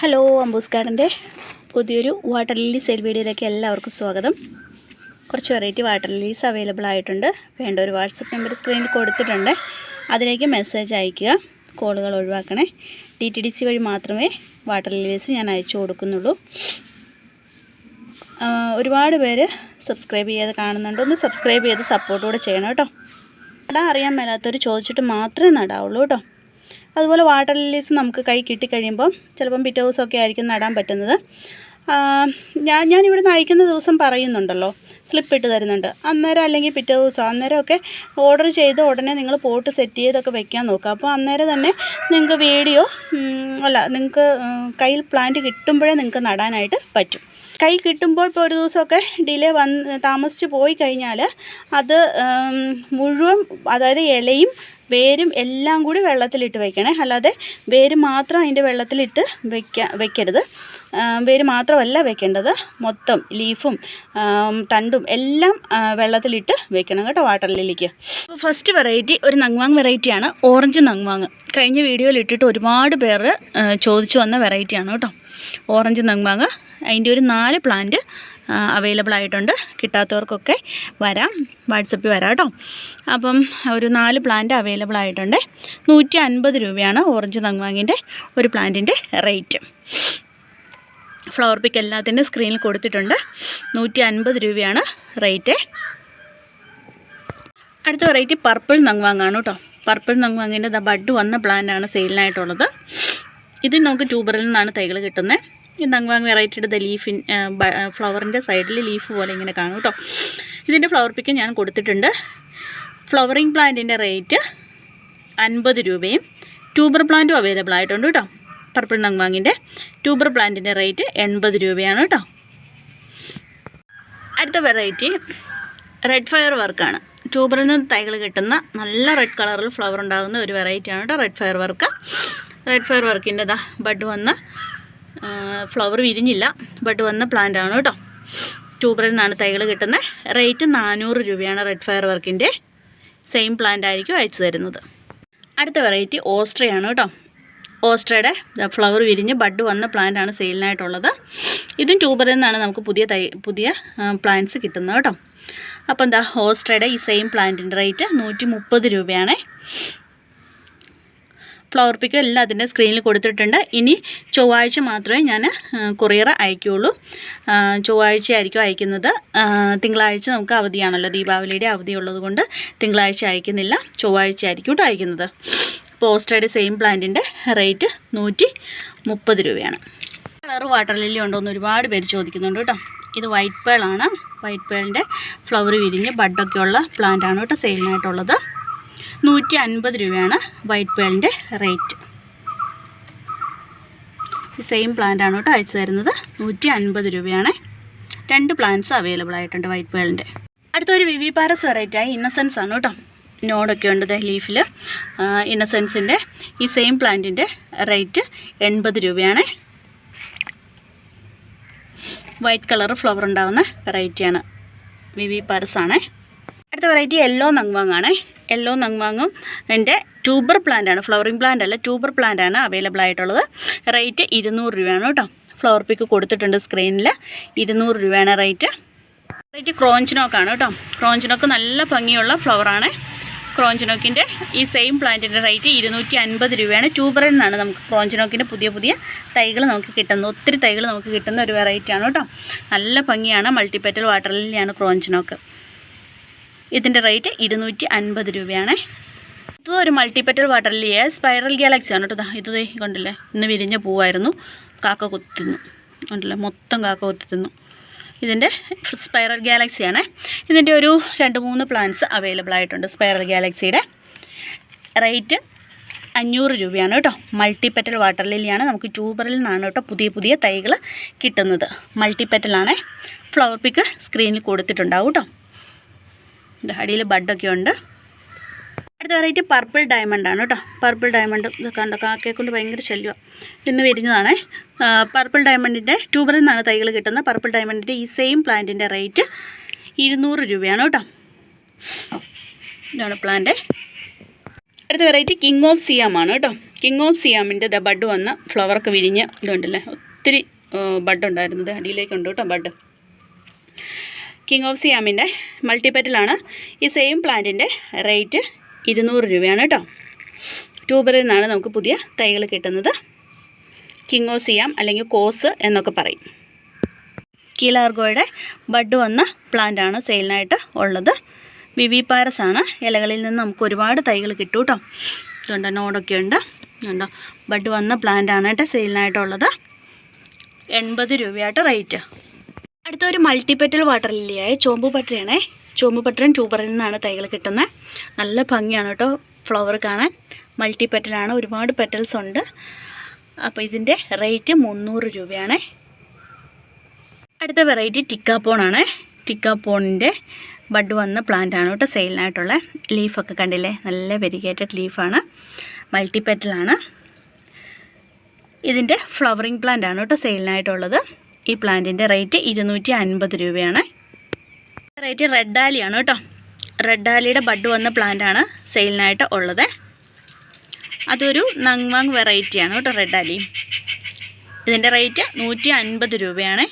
Hello, അംബൂസ് ഗാർഡൻ്റെ പുതിയൊരു water lily sale വീഡിയോയിലേക്ക് എല്ലാവർക്കും സ്വാഗതം. കുറച്ച് വെറൈറ്റി വാട്ടർ ലില്ലീസ് അവൈലബിൾ ആയിട്ടുണ്ട്. വേണ്ട ഒരു വാട്സപ്പ് നമ്പർ സ്ക്രീനിൽ കൊടുത്തിട്ടുണ്ട്. അതിലേക്ക് മെസ്സേജ് അയയ്ക്കുക. കോളുകൾ ഒഴിവാക്കണേ. DTDC വഴി മാത്രമേ വാട്ടർ ലില്ലീസ് ഞാൻ അയച്ചു കൊടുക്കുന്നുള്ളൂ. ഒരുപാട് പേര് സബ്സ്ക്രൈബ് ചെയ്ത് കാണുന്നുണ്ട്. ഒന്ന് സബ്സ്ക്രൈബ് ചെയ്ത് സപ്പോർട്ടോടെ ചെയ്യണം കേട്ടോ. നടാൻ അറിയാൻ മേലാത്തവർ ചോദിച്ചിട്ട് മാത്രമേ നടാവുള്ളൂ കേട്ടോ. അതുപോലെ വാട്ടർ ലില്ലീസ് നമുക്ക് കൈ കിട്ടിക്കഴിയുമ്പം ചിലപ്പം പിറ്റേ ദിവസമൊക്കെ ആയിരിക്കും നടാൻ പറ്റുന്നത്. ഞാനിവിടുന്ന് അയക്കുന്ന ദിവസം പറയുന്നുണ്ടല്ലോ, സ്ലിപ്പ് ഇട്ട് തരുന്നുണ്ട്. അന്നേരം അല്ലെങ്കിൽ പിറ്റേ ദിവസം അന്നേരമൊക്കെ ഓർഡർ ചെയ്ത് ഉടനെ നിങ്ങൾ പോട്ട് സെറ്റ് ചെയ്തൊക്കെ വെക്കാൻ നോക്കുക. അപ്പോൾ അന്നേരം തന്നെ നിങ്ങൾക്ക് നിങ്ങൾക്ക് കയ്യിൽ പ്ലാന്റ് കിട്ടുമ്പോഴേ നിങ്ങൾക്ക് നടാനായിട്ട് പറ്റും. കൈ കിട്ടുമ്പോൾ ഇപ്പോൾ ഒരു ദിവസമൊക്കെ ഡിലേ താമസിച്ച് പോയി കഴിഞ്ഞാൽ അത് മുഴുവൻ, അതായത് ഇലയും വേരും എല്ലാം കൂടി വെള്ളത്തിലിട്ട് വയ്ക്കണേ. അല്ലാതെ വേര് മാത്രം അതിൻ്റെ വെള്ളത്തിലിട്ട് വെക്കരുത്. വേര് മാത്രമല്ല വെക്കേണ്ടത്, മൊത്തം ലീഫും തണ്ടും എല്ലാം വെള്ളത്തിലിട്ട് വെക്കണം കേട്ടോ വാട്ടർ ലില്ലിക്ക്. ഫസ്റ്റ് വെറൈറ്റി ഒരു നങ്വാങ് വെറൈറ്റിയാണ്, ഓറഞ്ച് നങ്വാങ്. കഴിഞ്ഞ വീഡിയോയിൽ ഇട്ടിട്ട് ഒരുപാട് പേർ ചോദിച്ചു വന്ന വെറൈറ്റിയാണ് കേട്ടോ ഓറഞ്ച് നങ്വാങ്. അതിൻ്റെ ഒരു 4 പ്ലാന്റ് അവൈലബിൾ ആയിട്ടുണ്ട്. കിട്ടാത്തവർക്കൊക്കെ വരാം, വാട്സപ്പിൽ വരാം കേട്ടോ. അപ്പം ഒരു 4 പ്ലാന്റ് അവൈലബിൾ ആയിട്ടുണ്ട്. 150 രൂപയാണ് ഓറഞ്ച് നങ്വാങ്ങിൻ്റെ ഒരു പ്ലാന്റിൻ്റെ റേറ്റ്. ഫ്ലവർ പിക്ക് എല്ലാത്തിൻ്റെ സ്ക്രീനിൽ കൊടുത്തിട്ടുണ്ട്. 150 രൂപയാണ് റേറ്റ്. അടുത്ത വെറൈറ്റി പർപ്പിൾ നങ്വാങ്ങാണ് കേട്ടോ. പർപ്പിൾ നങ്വാങ്ങിൻ്റെ ബഡ് വന്ന പ്ലാന്റാണ് സെയിലിനായിട്ടുള്ളത്. ഇത് നമുക്ക് ട്യൂബറിൽ നിന്നാണ് തൈകൾ കിട്ടുന്നത്. ഈ നങ്വാങ് വെറൈറ്റിയുടെ ഫ്ലവറിൻ്റെ സൈഡിൽ ലീഫ് പോലെ ഇങ്ങനെ കാണും കേട്ടോ. ഇതിൻ്റെ ഫ്ലവർ പിക്ക് ഞാൻ കൊടുത്തിട്ടുണ്ട്. ഫ്ലവറിങ് പ്ലാന്റിൻ്റെ റേറ്റ് 50 രൂപയും ട്യൂബർ പ്ലാന്റും അവൈലബിൾ ആയിട്ടുണ്ട് കേട്ടോ. പർപ്പിൾ നങ്വാങ്ങിൻ്റെ ട്യൂബർ പ്ലാന്റിൻ്റെ റേറ്റ് 80 രൂപയാണ് കേട്ടോ. അടുത്ത വെറൈറ്റി റെഡ് ഫയർ വർക്കാണ്. ട്യൂബറിൽ നിന്ന് തൈകൾ കിട്ടുന്ന നല്ല റെഡ് കളറിൽ ഫ്ലവർ ഉണ്ടാകുന്ന ഒരു വെറൈറ്റിയാണ് കേട്ടോ red fire work. Red fire വർക്കിൻ്റെ ബഡ് വന്ന ഫ്ലവർ വിരിഞ്ഞില്ല, ബഡ് വന്ന പ്ലാന്റ് ആണ് കേട്ടോ. ട്യൂബറിൽ നിന്നാണ് തൈകൾ കിട്ടുന്നത്. റേറ്റ് 400 രൂപയാണ് റെഡ് ഫയർ വർക്കിൻ്റെ. സെയിം പ്ലാന്റ് ആയിരിക്കും അയച്ചു തരുന്നത്. അടുത്ത വെറൈറ്റി ഓസ്ട്രയാണ് കേട്ടോ. ഓസ്ട്രയുടെ ഫ്ലവർ വിരിഞ്ഞ് ബഡ് വന്ന പ്ലാന്റ് ആണ് സെയിലിനായിട്ടുള്ളത്. ഇതും ട്യൂബറിൽ നിന്നാണ് നമുക്ക് പുതിയ പ്ലാന്റ്സ് കിട്ടുന്നത് കേട്ടോ. അപ്പോൾ ഓസ്ട്രയുടെ ഈ സെയിം പ്ലാന്റിൻ്റെ റേറ്റ് 130 രൂപയാണ്. ഫ്ലവർ പിക്ക് എല്ലാം അതിൻ്റെ സ്ക്രീനിൽ കൊടുത്തിട്ടുണ്ട്. ഇനി ചൊവ്വാഴ്ച മാത്രമേ ഞാൻ കൊറിയർ അയക്കുകയുള്ളൂ. ചൊവ്വാഴ്ച ആയിരിക്കും അയക്കുന്നത്. തിങ്കളാഴ്ച നമുക്ക് അവധിയാണല്ലോ, ദീപാവലിയുടെ അവധി ഉള്ളത് കൊണ്ട് തിങ്കളാഴ്ച അയക്കുന്നില്ല, ചൊവ്വാഴ്ച ആയിരിക്കും കേട്ടോ അയക്കുന്നത്. പോസ്റ്ററുടെ സെയിം പ്ലാന്റിൻ്റെ റേറ്റ് 130 രൂപയാണ്. കളർ വാട്ടർ ലില്ലി ഉണ്ടോ എന്ന് ഒരുപാട് പേര് ചോദിക്കുന്നുണ്ട് കേട്ടോ. ഇത് വൈറ്റ് പേളാണ്. വൈറ്റ് പേളിൻ്റെ ഫ്ലവർ വിരിഞ്ഞ് ബഡൊക്കെ ഉള്ള പ്ലാന്റാണ് കേട്ടോ സെയിലിനായിട്ടുള്ളത്. 150 രൂപയാണ് വൈറ്റ് പേളിൻ്റെ റേറ്റ്. ഈ സെയിം പ്ലാന്റ് ആണ് കേട്ടോ അയച്ചു തരുന്നത്. 150 രൂപയാണ്. 2 പ്ലാന്റ്സ് അവൈലബിൾ ആയിട്ടുണ്ട് വൈറ്റ് പേളിൻ്റെ. അടുത്തൊരു വിവി പാരസ് വെറൈറ്റിയായി ഇന്നസെൻസ് ആണ് കേട്ടോ. നോഡൊക്കെ ഉണ്ട് ലീഫിൽ. ഇന്നസെൻസിൻ്റെ ഈ സെയിം പ്ലാന്റിൻ്റെ റേറ്റ് 80 രൂപയാണ്. വൈറ്റ് കളർ ഫ്ലവർ ഉണ്ടാകുന്ന വെറൈറ്റിയാണ്, വിവി പാരസ് ആണ്. അടുത്ത വെറൈറ്റി യെല്ലോ നങ്വാങ് ആണ്. യെല്ലോ നങ്വാങ്ങും എൻ്റെ ട്യൂബർ പ്ലാന്റ് ആണ്, ഫ്ലവറിങ് പ്ലാന്റ് അല്ല, ട്യൂബർ പ്ലാന്റ് ആണ് അവൈലബിൾ ആയിട്ടുള്ളത്. റേറ്റ് 200 രൂപയാണ് കേട്ടോ. ഫ്ലവർ പിക്ക് കൊടുത്തിട്ടുണ്ട് സ്ക്രീനിൽ. 200 രൂപയാണ് റേറ്റ്. ക്രോഞ്ചിനോക്കാണ് കേട്ടോ. ക്രോഞ്ചിനോക്ക് നല്ല ഭംഗിയുള്ള ഫ്ലവറാണ്. ക്രോഞ്ചിനോക്കിൻ്റെ ഈ സെയിം പ്ലാന്റിൻ്റെ റേറ്റ് 250 രൂപയാണ്. ട്യൂബറിൽ നിന്നാണ് നമുക്ക് ക്രോഞ്ചിനോക്കിൻ്റെ പുതിയ തൈകൾ നമുക്ക് കിട്ടുന്നത്. ഒത്തിരി തൈകൾ നമുക്ക് കിട്ടുന്ന ഒരു വെറൈറ്റിയാണ് കേട്ടോ. നല്ല ഭംഗിയാണ്. മൾട്ടിപ്പെറ്റൽ വാട്ടർ ലില്ലിയാണ് ക്രോഞ്ചിനോക്ക്. ഇതിൻ്റെ റേറ്റ് 250 രൂപയാണ്. ഇതും ഒരു മൾട്ടിപ്പെറ്റൽ വാട്ടർ ലില്ലിയെ സ്പൈറൽ ഗാലക്സി ആണ് കേട്ടോ. ഇത് കണ്ടില്ലേ, ഇന്ന് വിരിഞ്ഞ പൂവായിരുന്നു. കാക്ക കൊത്തിന്നു കണ്ടില്ലേ, മൊത്തം കാക്ക കൊത്തിന്നു. ഇതിൻ്റെ സ്പൈറൽ ഗാലക്സിയാണ്. ഇതിൻ്റെ ഒരു 2-3 പ്ലാന്റ്സ് അവൈലബിൾ ആയിട്ടുണ്ട്. സ്പൈറൽ ഗാലക്സിയുടെ റേറ്റ് 500 രൂപയാണ് കേട്ടോ. മൾട്ടിപ്പെറ്റൽ വാട്ടർ ലില്ലിയാണ്. നമുക്ക് ട്യൂബറിൽ നിന്നാണ് കേട്ടോ പുതിയ തൈകൾ കിട്ടുന്നത്. മൾട്ടിപ്പെറ്റലാണ്. ഫ്ലവർ പിക്ക് സ്ക്രീനിൽ കൊടുത്തിട്ടുണ്ടാവും കേട്ടോ. അടിയിൽ ബഡൊക്കെ ഉണ്ട്. അടുത്ത വെറൈറ്റി പർപ്പിൾ ഡയമണ്ട് ആണ് കേട്ടോ. പർപ്പിൾ ഡയമണ്ട് ഇത് കണ്ടോ, കാക്കയെ കൊണ്ട് ഭയങ്കര ശല്യമാണ്. ഇന്ന് വിരിഞ്ഞതാണ്. പർപ്പിൾ ഡയമണ്ടിൻ്റെ ട്യൂബറിൽ നിന്നാണ് തൈകൾ കിട്ടുന്നത്. പർപ്പിൾ ഡയമണ്ടിൻ്റെ ഈ സെയിം പ്ലാന്റിൻ്റെ റേറ്റ് 200 രൂപയാണ് കേട്ടോ. ഇതാണ് പ്ലാന്റ്. അടുത്ത വെറൈറ്റി കിങ് ഓഫ് സിയാം ആണ് കേട്ടോ. കിങ് ഓഫ് സിയാമിൻ്റെ ബഡ് വന്ന് ഫ്ലവറൊക്കെ വിരിഞ്ഞ് ഇതുണ്ടല്ലേ, ഒത്തിരി ബഡ് ഉണ്ടായിരുന്നത്, അടിയിലേക്കുണ്ട് കേട്ടോ ബഡ്. കിങ് ഓഫ് സിയാമിൻ്റെ മൾട്ടിപ്പെറ്റലാണ്. ഈ സെയിം പ്ലാന്റിൻ്റെ റേറ്റ് 200 രൂപയാണ് കേട്ടോ. ട്യൂബറിൽ നിന്നാണ് നമുക്ക് പുതിയ തൈകൾ കിട്ടുന്നത്. കിങ് ഓഫ് സിയാം അല്ലെങ്കിൽ കോസ് എന്നൊക്കെ പറയും. കീലാർഗോയുടെ ബഡ് വന്ന പ്ലാന്റാണ് സെയിലിനായിട്ട് ഉള്ളത്. വിവി പാരസ് ആണ്. ഇലകളിൽ നിന്ന് നമുക്ക് ഒരുപാട് തൈകൾ കിട്ടും കേട്ടോ. ഇതുണ്ട്, നോടൊക്കെ ഉണ്ട്, ഉണ്ടോ, ബഡ് വന്ന പ്ലാന്റാണ് കേട്ടോ സെയിലിനായിട്ടുള്ളത്. 80 രൂപയായിട്ട് റേറ്റ്. അടുത്തൊരു മൾട്ടിപ്പെറ്റൽ വാട്ടർ ലില്ലിയായ ചോമ്പുപട്ടയാണേ. ചോമ്പുപട്ടൻ ട്യൂബറിൽ നിന്നാണ് തൈകൾ കിട്ടുന്നത്. നല്ല ഭംഗിയാണ് കേട്ടോ ഫ്ലവർ കാണാൻ. മൾട്ടിപ്പെറ്റലാണ്, ഒരുപാട് പെറ്റൽസ് ഉണ്ട്. അപ്പോൾ ഇതിൻ്റെ റേറ്റ് 300 രൂപയാണേ. അടുത്ത വെറൈറ്റി ടിക്കാപ്പോണാണ്. ടിക്കാപ്പോണിൻ്റെ ബഡ് വന്ന പ്ലാന്റാണ് കേട്ടോ സെയിലിനായിട്ടുള്ള. ലീഫൊക്കെ കണ്ടില്ലേ, നല്ല വെരിഗേറ്റഡ് ലീഫാണ്, മൾട്ടിപ്പെറ്റലാണ്. ഇതിൻ്റെ ഫ്ലവറിങ് പ്ലാന്റാണ് കേട്ടോ സെയിലിനായിട്ടുള്ളത്. ഈ പ്ലാന്റിൻ്റെ റേറ്റ് 250 രൂപയാണ്. റേറ്റ് റെഡ് ഡാലിയാണ് കേട്ടോ. റെഡ് ഡാലിയുടെ ബഡ് വന്ന പ്ലാന്റാണ് സെയിലിനായിട്ട് ഉള്ളത്. അതൊരു നങ്വാങ് വെറൈറ്റിയാണ് കേട്ടോ റെഡ് ഡാലി. ഇതിൻ്റെ റേറ്റ് 150 രൂപയാണ്.